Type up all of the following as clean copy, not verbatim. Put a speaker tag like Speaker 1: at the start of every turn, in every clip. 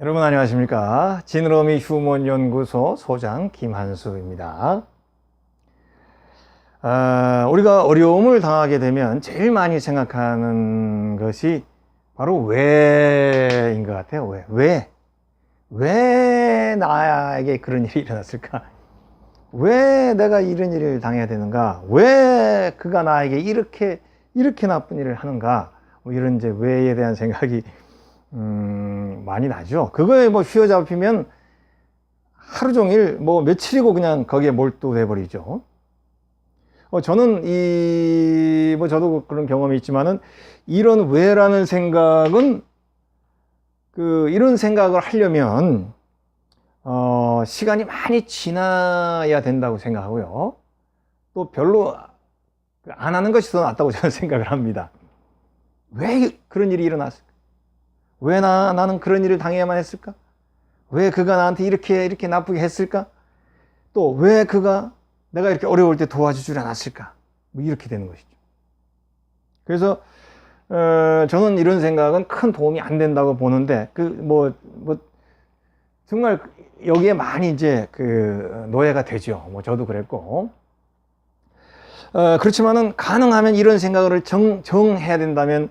Speaker 1: 여러분 안녕하십니까? 지느러미 휴먼연구소 소장 김한수입니다. 우리가 어려움을 당하게 되면 제일 많이 생각하는 것이 바로 왜인 것 같아요. 왜 나에게 그런 일이 일어났을까? 왜 내가 이런 일을 당해야 되는가? 왜 그가 나에게 이렇게 나쁜 일을 하는가? 이런 이제 왜에 대한 생각이 많이 나죠. 그거에 휘어잡히면 하루 종일 며칠이고 그냥 거기에 몰두해 버리죠. 저는 저도 그런 경험이 있지만은 이런 왜라는 생각은 이런 생각을 하려면 시간이 많이 지나야 된다고 생각하고요. 또 별로 안 하는 것이 더 낫다고 저는 생각을 합니다. 왜 그런 일이 일어났을까? 왜 나는 그런 일을 당해야만 했을까? 왜 그가 나한테 이렇게 나쁘게 했을까? 또 왜 그가 내가 이렇게 어려울 때 도와주지 않았을까? 이렇게 되는 것이죠. 그래서 저는 이런 생각은 큰 도움이 안 된다고 보는데 정말 여기에 많이 이제 노예가 되죠. 저도 그랬고. 그렇지만은 가능하면 이런 생각을 정해야 된다면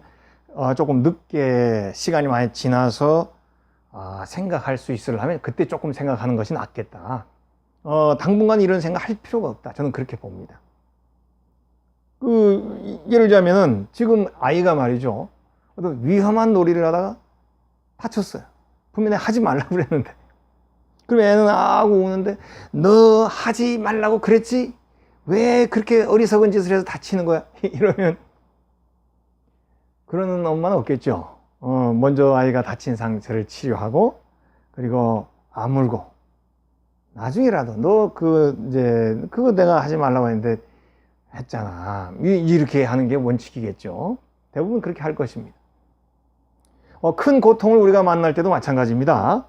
Speaker 1: 조금 늦게 시간이 많이 지나서 생각할 수 있으려면 그때 조금 생각하는 것이 낫겠다. 당분간 이런 생각 할 필요가 없다. 저는 그렇게 봅니다. 예를 들자면은 지금 아이가 말이죠. 어떤 위험한 놀이를 하다가 다쳤어요. 분명히 하지 말라고 그랬는데. 그럼 애는 아고 우는데 너 하지 말라고 그랬지? 왜 그렇게 어리석은 짓을 해서 다치는 거야? 이러면 그러는 엄마는 없겠죠. 먼저 아이가 다친 상처를 치료하고 그리고 아물고 나중에라도 너 그거 내가 하지 말라고 했는데 했잖아. 이렇게 하는 게 원칙이겠죠. 대부분 그렇게 할 것입니다. 큰 고통을 우리가 만날 때도 마찬가지입니다.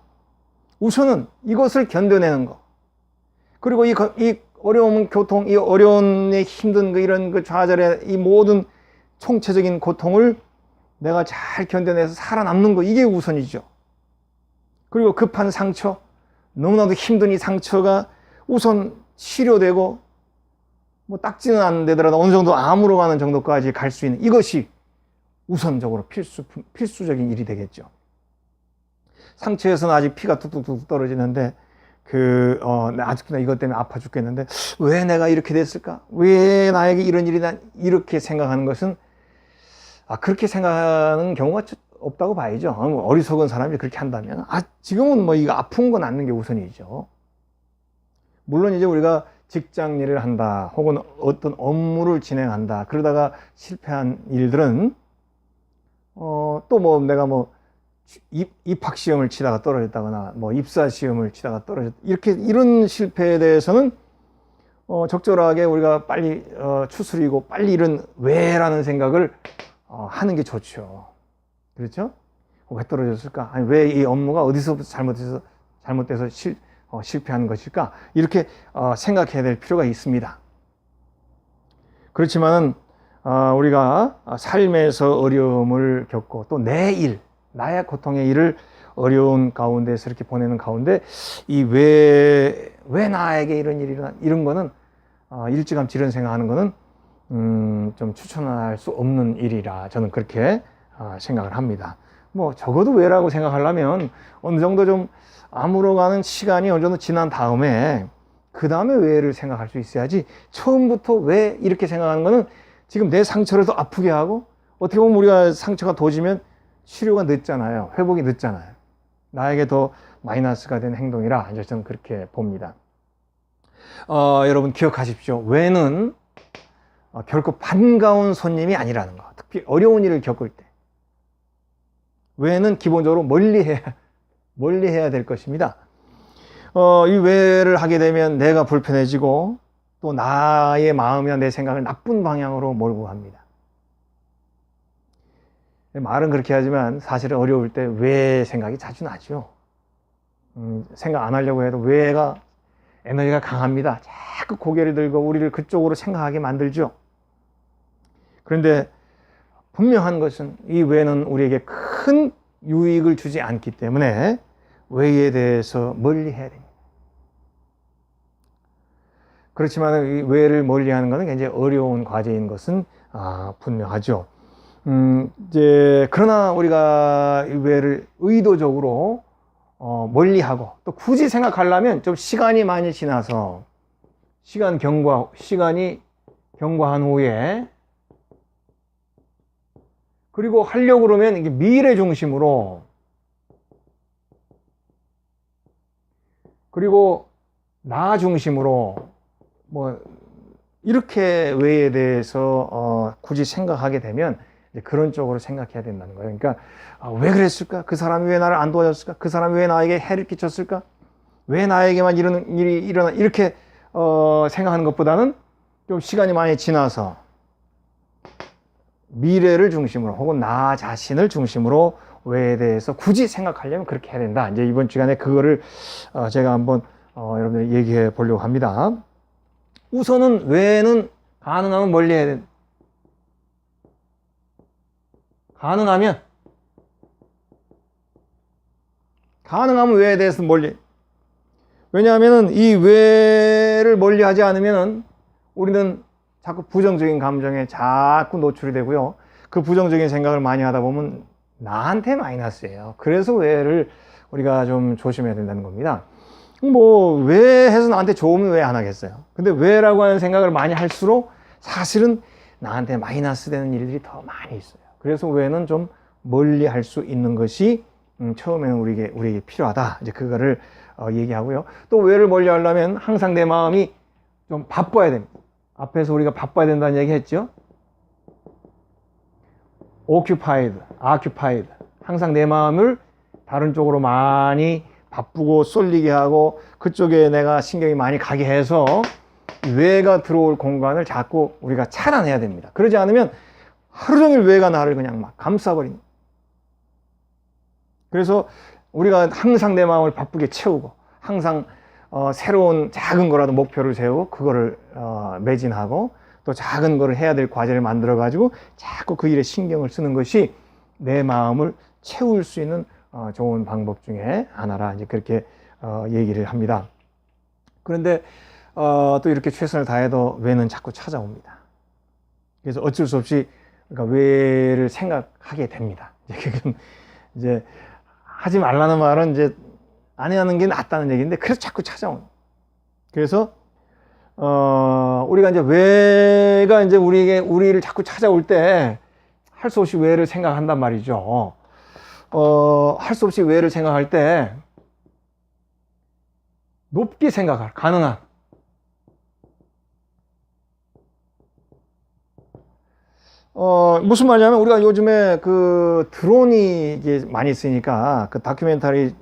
Speaker 1: 우선은 이것을 견뎌내는 거. 그리고 이 어려운 교통, 이 어려운 힘든 이런 좌절의 이 모든 총체적인 고통을 내가 잘 견뎌내서 살아남는 거, 이게 우선이죠. 그리고 급한 상처, 너무나도 힘든 이 상처가 우선 치료되고 딱지는 안 되더라도 어느 정도 암으로 가는 정도까지 갈 수 있는 이것이 우선적으로 필수적인 일이 되겠죠. 상처에서는 아직 피가 뚝뚝뚝 떨어지는데 아직도 이것 때문에 아파 죽겠는데 왜 내가 이렇게 됐을까? 왜 나에게 이런 일이 이렇게 생각하는 것은 그렇게 생각하는 경우가 없다고 봐야죠. 어리석은 사람이 그렇게 한다면 지금은 이거 아픈 거 낫는 게 우선이죠. 물론 이제 우리가 직장 일을 한다 혹은 어떤 업무를 진행한다 그러다가 실패한 일들은 또 내가 입학 시험을 치다가 떨어졌다거나 입사 시험을 치다가 이런 실패에 대해서는 적절하게 우리가 빨리 추스리고 빨리 이런 왜라는 생각을 하는 게 좋죠. 그렇죠? 왜 떨어졌을까? 아니, 왜 이 업무가 어디서 잘못돼서 실패하는 것일까? 이렇게 생각해야 될 필요가 있습니다. 그렇지만은 우리가 삶에서 어려움을 겪고 또 나의 고통의 일을 어려운 가운데서 이렇게 보내는 가운데 이 왜 나에게 이런 일이 이런 거는 일찌감치 이런 생각하는 거는 좀 추천할 수 없는 일이라 저는 그렇게 생각을 합니다. 적어도 왜라고 생각하려면 어느 정도 좀 아물어가는 시간이 어느 정도 지난 다음에 그 다음에 왜를 생각할 수 있어야지 처음부터 왜 이렇게 생각하는 거는 지금 내 상처를 더 아프게 하고 어떻게 보면 우리가 상처가 도지면 치료가 늦잖아요. 회복이 늦잖아요. 나에게 더 마이너스가 된 행동이라 저는 그렇게 봅니다. 여러분 기억하십시오. 왜는 결코 반가운 손님이 아니라는 거. 특히 어려운 일을 겪을 때. 왜는 기본적으로 멀리 해야 될 것입니다. 이 왜를 하게 되면 내가 불편해지고 또 나의 마음이나 내 생각을 나쁜 방향으로 몰고 갑니다. 말은 그렇게 하지만 사실은 어려울 때 왜 생각이 자주 나죠. 생각 안 하려고 해도 왜가 에너지가 강합니다. 자꾸 고개를 들고 우리를 그쪽으로 생각하게 만들죠. 그런데 분명한 것은 이 왜는 우리에게 큰 유익을 주지 않기 때문에 외에 대해서 멀리 해야 됩니다. 그렇지만 이 외를 멀리하는 것은 굉장히 어려운 과제인 것은 분명하죠. 이제 그러나 우리가 이 외를 의도적으로 멀리하고 또 굳이 생각하려면 좀 시간이 많이 지나서 시간이 경과한 후에 그리고 하려고 그러면 이게 미래 중심으로 그리고 나 중심으로 뭐 이렇게 외에 대해서 굳이 생각하게 되면 이제 그런 쪽으로 생각해야 된다는 거예요. 그러니까 왜 그랬을까? 그 사람이 왜 나를 안 도와줬을까? 그 사람이 왜 나에게 해를 끼쳤을까? 왜 나에게만 이런 일이 일어나? 이렇게 생각하는 것보다는 좀 시간이 많이 지나서 미래를 중심으로 혹은 나 자신을 중심으로 외에 대해서 굳이 생각하려면 그렇게 해야 된다. 이제 이번 시간에 그거를 제가 한번 여러분들이 얘기해 보려고 합니다. 우선은 외에는 가능하면 멀리 해야 된다. 가능하면 외에 대해서 멀리. 왜냐하면 이 외를 멀리 하지 않으면 우리는 자꾸 부정적인 감정에 자꾸 노출이 되고요. 그 부정적인 생각을 많이 하다 보면 나한테 마이너스예요. 그래서 외를 우리가 좀 조심해야 된다는 겁니다. 뭐 왜 해서 나한테 좋으면 왜 안 하겠어요. 근데 왜라고 하는 생각을 많이 할수록 사실은 나한테 마이너스 되는 일들이 더 많이 있어요. 그래서 왜는 좀 멀리 할 수 있는 것이 처음에는 우리에게 필요하다. 이제 그거를 얘기하고요. 또 왜를 멀리 하려면 항상 내 마음이 좀 바빠야 됩니다. 앞에서 우리가 바빠야 된다는 얘기 했죠. occupied. 항상 내 마음을 다른 쪽으로 많이 바쁘고 쏠리게 하고 그쪽에 내가 신경이 많이 가게 해서 외가 들어올 공간을 자꾸 우리가 차단해야 됩니다. 그러지 않으면 하루 종일 외가 나를 그냥 막 감싸버립니다. 그래서 우리가 항상 내 마음을 바쁘게 채우고 항상 새로운 작은 거라도 목표를 세우고 그거를 매진하고 또 작은 거를 해야 될 과제를 만들어 가지고 자꾸 그 일에 신경을 쓰는 것이 내 마음을 채울 수 있는 좋은 방법 중에 하나라 이제 그렇게 얘기를 합니다. 그런데 또 이렇게 최선을 다해도 외는 자꾸 찾아옵니다. 그래서 어쩔 수 없이 그러니까 외를 생각하게 됩니다. 이제 하지 말라는 말은 이제 안 하는 게 낫다는 얘기인데 그래서 자꾸 찾아옵니다. 그래서 우리가 이제 외가 이제 우리를 자꾸 찾아올 때 할 수 없이 외를 생각한단 말이죠. 할 수 없이 외를 생각할 때 높게 생각할 가능한 무슨 말이냐면 우리가 요즘에 그 드론이 이게 많이 쓰니까 그 다큐멘터리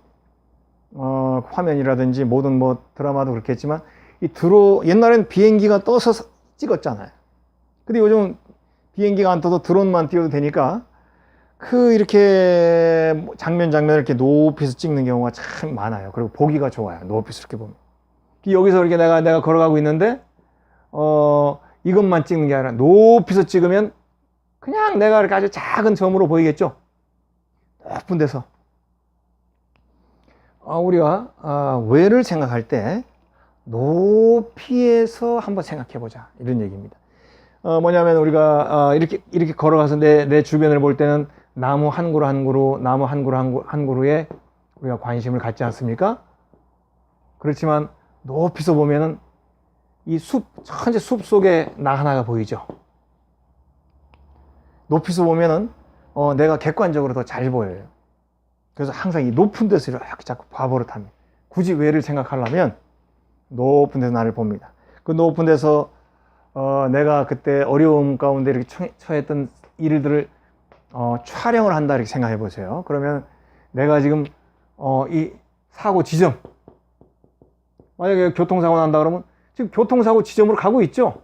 Speaker 1: 화면이라든지 모든 뭐 드라마도 그렇겠지만 이 옛날에는 비행기가 떠서 찍었잖아요. 근데 요즘 비행기가 안 떠도 드론만 띄워도 되니까 이렇게 장면을 이렇게 높이서 찍는 경우가 참 많아요. 그리고 보기가 좋아요. 높이서 이렇게 보면. 여기서 이렇게 내가 걸어가고 있는데, 이것만 찍는 게 아니라 높이서 찍으면 그냥 내가 이렇게 아주 작은 점으로 보이겠죠? 높은 데서. 우리가, 외를 생각할 때 높이에서 한번 생각해 보자. 이런 얘기입니다. 뭐냐면 우리가, 이렇게 걸어가서 내 주변을 볼 때는 나무 한 그루 한 그루에 우리가 관심을 갖지 않습니까? 그렇지만 높이서 보면은 이 천재 숲 속에 나 하나가 보이죠. 높이서 보면은 내가 객관적으로 더 잘 보여요. 그래서 항상 이 높은 데서 이렇게 자꾸 봐버릇합니다. 굳이 외를 생각하려면 높은 데서 나를 봅니다. 그 높은 데서 내가 그때 어려움 가운데 이렇게 처했던 일들을 촬영을 한다 이렇게 생각해 보세요. 그러면 내가 지금 이 사고 지점, 만약에 교통사고 난다 그러면 지금 교통사고 지점으로 가고 있죠.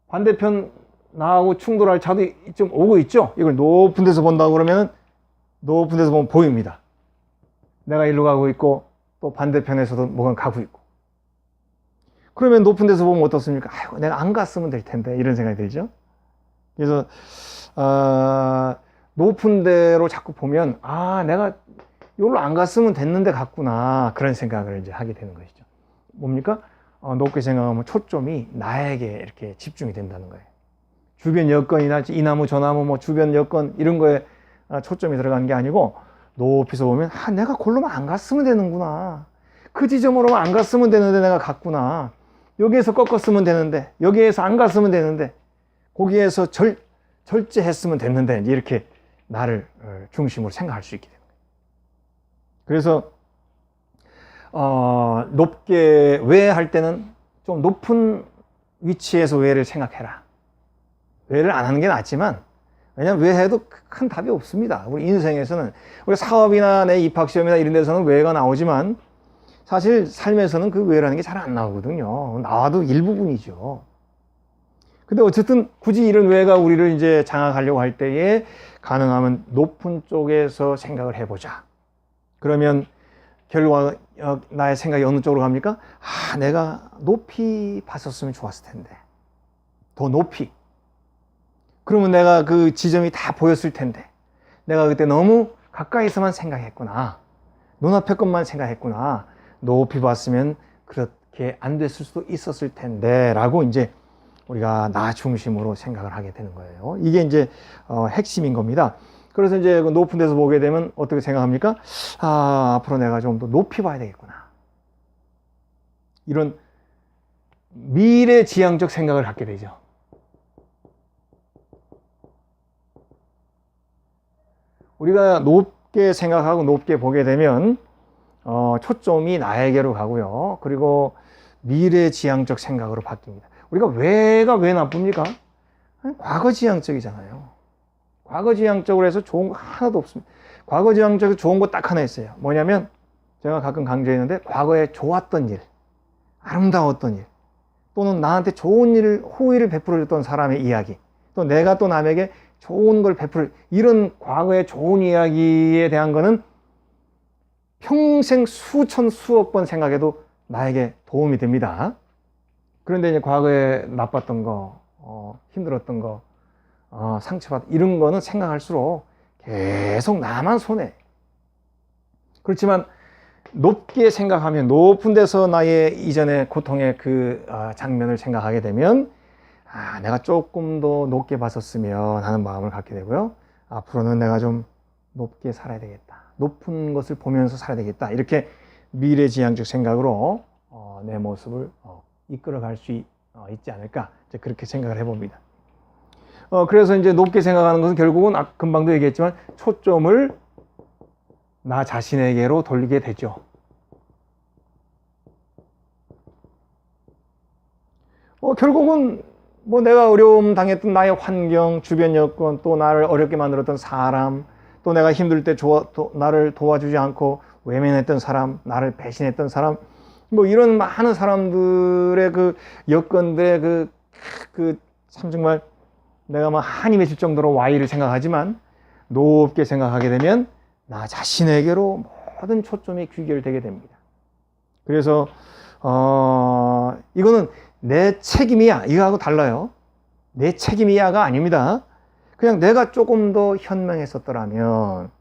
Speaker 1: 반대편 나하고 충돌할 차도 좀 오고 있죠. 이걸 높은 데서 본다고 그러면 높은 데서 보면 보입니다. 내가 일로 가고 있고 또 반대편에서도 뭐가 가고 있고. 그러면 높은 데서 보면 어떻습니까? 아이고, 내가 안 갔으면 될 텐데 이런 생각이 들죠. 그래서 높은 데로 자꾸 보면 내가 여기로 안 갔으면 됐는데 갔구나. 그런 생각을 이제 하게 되는 것이죠. 뭡니까? 높게 생각하면 초점이 나에게 이렇게 집중이 된다는 거예요. 주변 여건이나 이 나무 저 나무 뭐 주변 여건 이런 거에 초점이 들어가는 게 아니고 높이서 보면 내가 골로만 안 갔으면 되는구나. 그 지점으로만 안 갔으면 되는데 내가 갔구나. 여기에서 꺾었으면 되는데 여기에서 안 갔으면 되는데 거기에서 절제했으면 됐는데 이렇게 나를 중심으로 생각할 수 있게 됩니다. 그래서 높게 외할 때는 좀 높은 위치에서 외를 생각해라. 외를 안 하는 게 낫지만 왜냐하면 외해도 큰 답이 없습니다. 우리 인생에서는 우리 사업이나 내 입학시험이나 이런 데서는 외가 나오지만 사실 삶에서는 그 외라는 게 잘 안 나오거든요. 나와도 일부분이죠. 근데 어쨌든 굳이 이런 외가 우리를 이제 장악하려고 할 때에 가능하면 높은 쪽에서 생각을 해보자. 그러면 결과 나의 생각이 어느 쪽으로 갑니까? 내가 높이 봤었으면 좋았을 텐데. 더 높이. 그러면 내가 그 지점이 다 보였을 텐데. 내가 그때 너무 가까이서만 생각했구나. 눈앞의 것만 생각했구나. 높이 봤으면 그렇게 안 됐을 수도 있었을 텐데 라고 이제 우리가 나 중심으로 생각을 하게 되는 거예요. 이게 이제 핵심인 겁니다. 그래서 이제 높은 데서 보게 되면 어떻게 생각합니까? 앞으로 내가 좀 더 높이 봐야 되겠구나. 이런 미래지향적 생각을 갖게 되죠. 우리가 높게 생각하고 높게 보게 되면 초점이 나에게로 가고요. 그리고 미래지향적 생각으로 바뀝니다. 우리가 왜가 왜 나쁩니까? 과거지향적이잖아요. 과거지향적으로 해서 좋은 거 하나도 없습니다. 과거지향적으로 좋은 거 딱 하나 있어요. 뭐냐면 제가 가끔 강조했는데 과거에 좋았던 일, 아름다웠던 일, 또는 나한테 좋은 일을, 호의를 베풀어줬던 사람의 이야기, 또 내가 또 남에게 좋은 걸 베풀, 이런 과거의 좋은 이야기에 대한 거는 평생 수천, 수억 번 생각해도 나에게 도움이 됩니다. 그런데 이제 과거에 나빴던 거, 힘들었던 거, 상처받, 이런 거는 생각할수록 계속 나만 손해. 그렇지만 높게 생각하면, 높은 데서 나의 이전의 고통의 그 장면을 생각하게 되면 내가 조금 더 높게 봤었으면 하는 마음을 갖게 되고요. 앞으로는 내가 좀 높게 살아야 되겠다. 높은 것을 보면서 살아야 되겠다. 이렇게 미래지향적 생각으로 내 모습을 이끌어갈 수 있지 않을까. 이제 그렇게 생각을 해봅니다. 그래서 이제 높게 생각하는 것은 결국은 금방도 얘기했지만 초점을 나 자신에게로 돌리게 되죠. 결국은 뭐 내가 어려움 당했던 나의 환경, 주변 여건, 또 나를 어렵게 만들었던 사람, 또 내가 힘들 때 나를 도와주지 않고 외면했던 사람, 나를 배신했던 사람, 뭐 이런 많은 사람들의 그 여건들의 참 정말 내가 막 한이 맺힐 정도로 Y를 생각하지만 높게 생각하게 되면 나 자신에게로 모든 초점이 귀결되게 됩니다. 그래서 이거는 내 책임이야, 이거하고 달라요. 내 책임이야가 아닙니다. 그냥 내가 조금 더 현명했었더라면,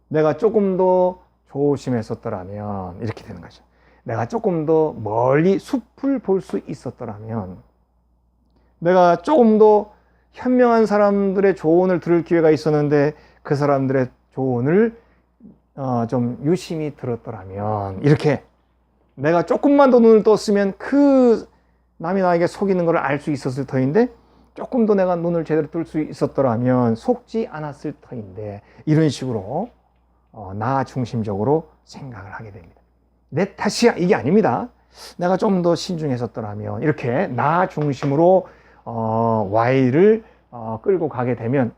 Speaker 1: 내가 조금 더 조심했었더라면 이렇게 되는 거죠. 내가 조금 더 멀리 숲을 볼 수 있었더라면, 내가 조금 더 현명한 사람들의 조언을 들을 기회가 있었는데 그 사람들의 조언을 좀 유심히 들었더라면, 이렇게 내가 조금만 더 눈을 떴으면 그 남이 나에게 속이는 걸 알 수 있었을 터인데 조금 더 내가 눈을 제대로 뜰 수 있었더라면 속지 않았을 터인데, 이런 식으로 나 중심적으로 생각을 하게 됩니다. 내 탓이야, 이게 아닙니다. 내가 좀 더 신중했었더라면, 이렇게 나 중심으로 Y를 끌고 가게 되면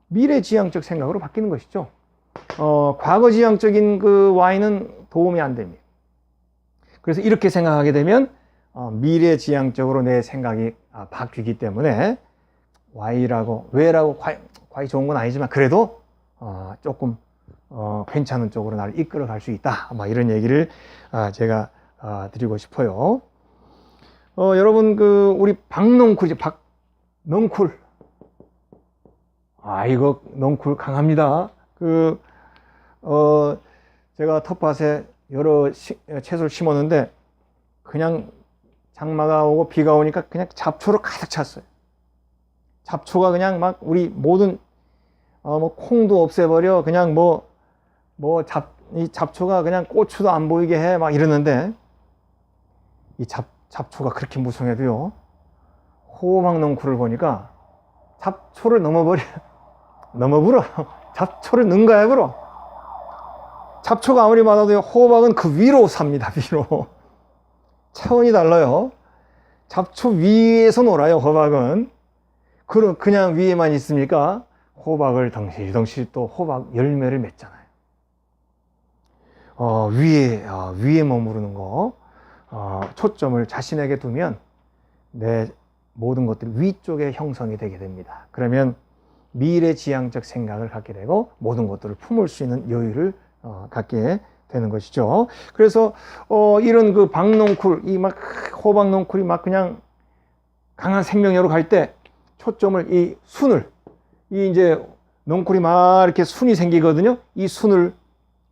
Speaker 1: 미래지향적 생각으로 바뀌는 것이죠. 과거지향적인 그 Y는 도움이 안 됩니다. 그래서 이렇게 생각하게 되면 미래지향적으로 내 생각이 바뀌기 때문에 Y라고, 왜라고 과히 좋은 건 아니지만 그래도 조금 괜찮은 쪽으로 나를 이끌어 갈 수 있다. 이런 얘기를 제가 드리고 싶어요. 여러분, 우리 박넝쿨이죠. 박넝쿨. 이거 넝쿨 강합니다. 제가 텃밭에 여러 채소를 심었는데 그냥 장마가 오고 비가 오니까 그냥 잡초로 가득 찼어요. 잡초가 그냥 막 우리 모든 뭐 콩도 없애버려, 그냥 이 잡초가 그냥 고추도 안 보이게 해, 막 이러는데, 이 잡초가 그렇게 무성해도요, 호박 넝쿨을 보니까 잡초를 넘어버려. 잡초를 능가해버려. 잡초가 아무리 많아도요, 호박은 그 위로 삽니다. 위로. 차원이 달라요. 잡초 위에서 놀아요, 호박은. 그냥 위에만 있습니까? 호박을 덩실덩실 또 호박 열매를 맺잖아요. 위에 머무르는 거, 초점을 자신에게 두면 내 모든 것들이 위쪽에 형성이 되게 됩니다. 그러면 미래지향적 생각을 갖게 되고 모든 것들을 품을 수 있는 여유를 갖게 되는 것이죠. 그래서 이런 그 박넝쿨, 이 막 호박 넝쿨이 막 그냥 강한 생명력으로 갈 때 초점을 이 이제 넝쿨이 막 이렇게 순이 생기거든요. 이 순을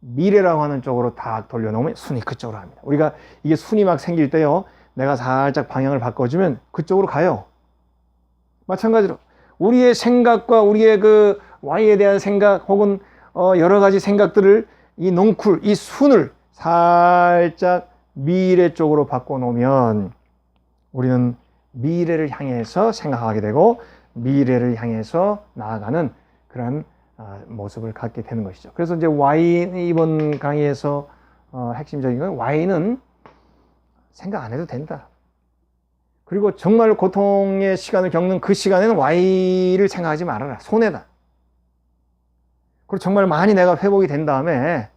Speaker 1: 미래라고 하는 쪽으로 다 돌려놓으면 순이 그쪽으로 갑니다. 우리가 이게 순이 막 생길 때요, 내가 살짝 방향을 바꿔주면 그쪽으로 가요. 마찬가지로 우리의 생각과 우리의 그 Y에 대한 생각 혹은 여러 가지 생각들을 이 넝쿨, 이 순을 살짝 미래 쪽으로 바꿔놓으면 우리는 미래를 향해서 생각하게 되고 미래를 향해서 나아가는 그런 모습을 갖게 되는 것이죠. 그래서 이제 Y, 이번 강의에서 핵심적인 건 Y는 생각 안 해도 된다. 그리고 정말 고통의 시간을 겪는 그 시간에는 Y를 생각하지 말아라. 손해다. 그리고 정말 많이 내가 회복이 된 다음에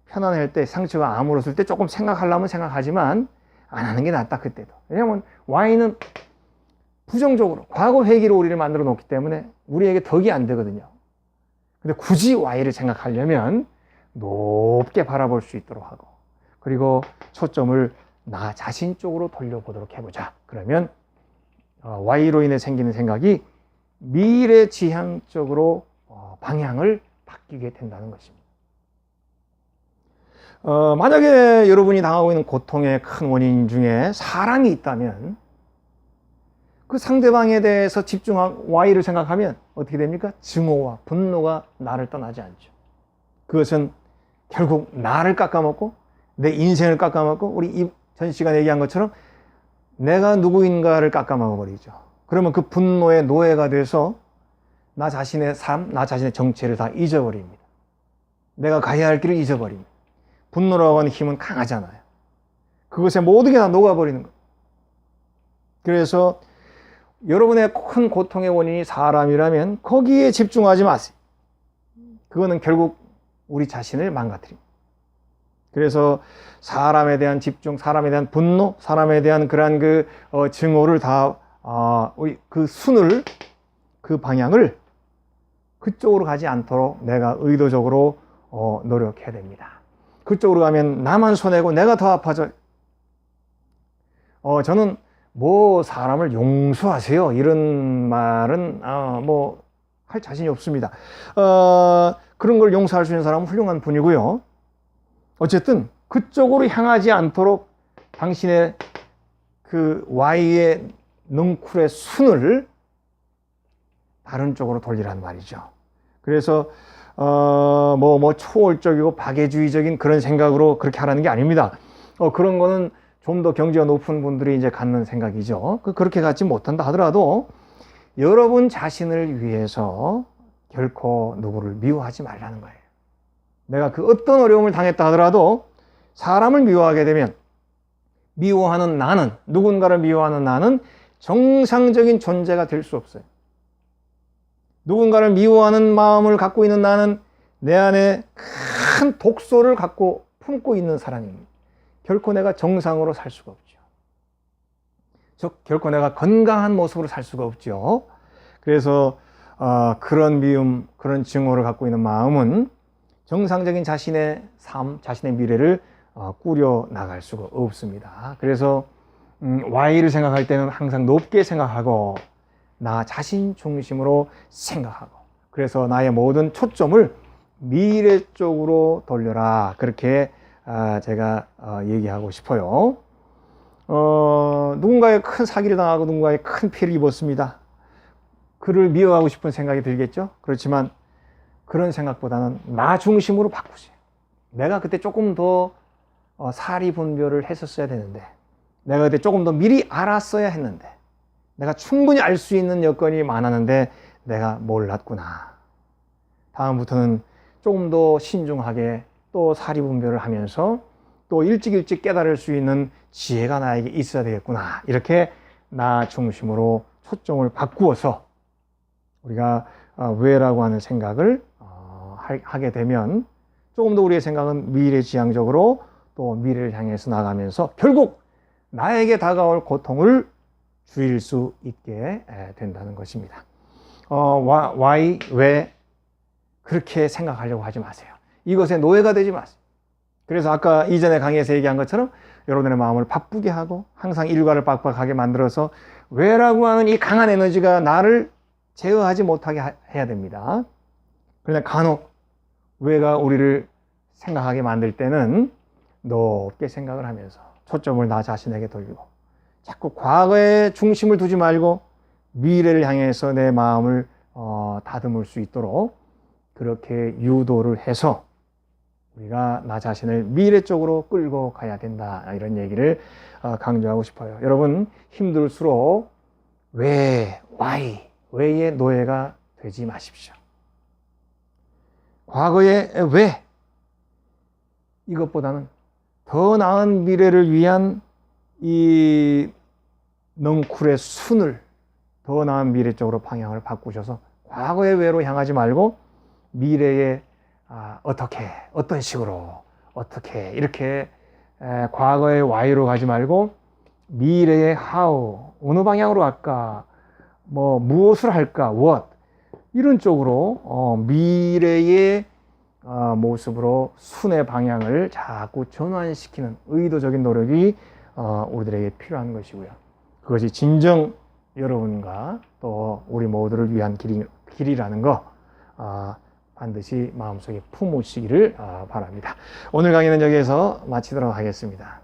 Speaker 1: 편안할 때, 상처가 아물었을 때 조금 생각하려면 생각하지만 안 하는 게 낫다, 그때도. 왜냐하면 Y는 부정적으로 과거 회기로 우리를 만들어 놓기 때문에 우리에게 덕이 안 되거든요. 근데 굳이 Y를 생각하려면 높게 바라볼 수 있도록 하고, 그리고 초점을 나 자신 쪽으로 돌려보도록 해보자. 그러면 Y로 인해 생기는 생각이 미래지향적으로 방향을 바뀌게 된다는 것입니다. 만약에 여러분이 당하고 있는 고통의 큰 원인 중에 사랑이 있다면 그 상대방에 대해서 집중하고 Y를 생각하면 어떻게 됩니까? 증오와 분노가 나를 떠나지 않죠. 그것은 결국 나를 깎아먹고 내 인생을 깎아먹고 우리 전 시간에 얘기한 것처럼 내가 누구인가를 깎아먹어버리죠. 그러면 그 분노의 노예가 돼서 나 자신의 삶, 나 자신의 정체를 다 잊어버립니다. 내가 가야 할 길을 잊어버립니다. 분노라고 하는 힘은 강하잖아요. 그것에 모든 게 다 녹아버리는 거예요. 그래서 여러분의 큰 고통의 원인이 사람이라면 거기에 집중하지 마세요. 그거는 결국 우리 자신을 망가뜨립니다. 그래서 사람에 대한 집중, 사람에 대한 분노, 사람에 대한 그러한 증오를 다 그 순을, 그 방향을 그쪽으로 가지 않도록 내가 의도적으로 노력해야 됩니다. 그쪽으로 가면 나만 손해고 내가 더 아파져요. 저는 사람을 용서하세요, 이런 말은 할 자신이 없습니다. 그런 걸 용서할 수 있는 사람은 훌륭한 분이고요. 어쨌든 그쪽으로 향하지 않도록 당신의 그 Y의 넝쿨의 순을 다른 쪽으로 돌리란 말이죠. 그래서 초월적이고 박애주의적인 그런 생각으로 그렇게 하라는 게 아닙니다. 그런 거는 좀 더 경지가 높은 분들이 이제 갖는 생각이죠. 그렇게 갖지 못한다 하더라도 여러분 자신을 위해서 결코 누구를 미워하지 말라는 거예요. 내가 그 어떤 어려움을 당했다 하더라도 사람을 미워하게 되면 미워하는 나는, 누군가를 미워하는 나는 정상적인 존재가 될 수 없어요. 누군가를 미워하는 마음을 갖고 있는 나는 내 안에 큰 독소를 품고 있는 사람입니다. 결코 내가 정상으로 살 수가 없죠. 즉 결코 내가 건강한 모습으로 살 수가 없죠. 그래서 그런 미움, 그런 증오를 갖고 있는 마음은 정상적인 자신의 삶, 자신의 미래를 꾸려 나갈 수가 없습니다. 그래서 Y를 생각할 때는 항상 높게 생각하고 나 자신 중심으로 생각하고, 그래서 나의 모든 초점을 미래 쪽으로 돌려라. 그렇게 제가 얘기하고 싶어요. 누군가의 큰 사기를 당하고 누군가의 큰 피해를 입었습니다. 그를 미워하고 싶은 생각이 들겠죠. 그렇지만 그런 생각보다는 나 중심으로 바꾸세요. 내가 그때 조금 더 사리 분별을 했었어야 되는데, 내가 그때 조금 더 미리 알았어야 했는데, 내가 충분히 알 수 있는 여건이 많았는데 내가 몰랐구나. 다음부터는 조금 더 신중하게 또 사리 분별을 하면서 또 일찍 깨달을 수 있는 지혜가 나에게 있어야 되겠구나. 이렇게 나 중심으로 초점을 바꾸어서 우리가 왜라고 하는 생각을 하게 되면 조금 더 우리의 생각은 미래지향적으로 또 미래를 향해서 나가면서 결국 나에게 다가올 고통을 줄일 수 있게 된다는 것입니다. why, 왜 그렇게 생각하려고 하지 마세요. 이것에 노예가 되지 마세요. 그래서 아까 이전에 강의에서 얘기한 것처럼 여러분의 마음을 바쁘게 하고 항상 일과를 빡빡하게 만들어서 왜라고 하는 이 강한 에너지가 나를 제어하지 못하게 해야 됩니다. 그러나 간혹 왜가 우리를 생각하게 만들 때는 높게 생각을 하면서 초점을 나 자신에게 돌리고 자꾸 과거에 중심을 두지 말고 미래를 향해서 내 마음을 다듬을 수 있도록 그렇게 유도를 해서 우리가 나 자신을 미래 쪽으로 끌고 가야 된다. 이런 얘기를 강조하고 싶어요. 여러분 힘들수록 왜, why, 왜의 노예가 되지 마십시오. 과거의 왜 이것보다는 더 나은 미래를 위한 이 넝쿨의 순을 더 나은 미래 쪽으로 방향을 바꾸셔서 과거의 왜로 향하지 말고 미래에 어떻게, 어떤 식으로, 어떻게 이렇게 과거의 why로 가지 말고 미래의 how, 어느 방향으로 갈까, 무엇을 할까, what 이런 쪽으로 미래의 모습으로 순의 방향을 자꾸 전환시키는 의도적인 노력이 우리들에게 필요한 것이고요. 그것이 진정 여러분과 또 우리 모두를 위한 길이라는 거 반드시 마음속에 품으시기를 바랍니다. 오늘 강의는 여기에서 마치도록 하겠습니다.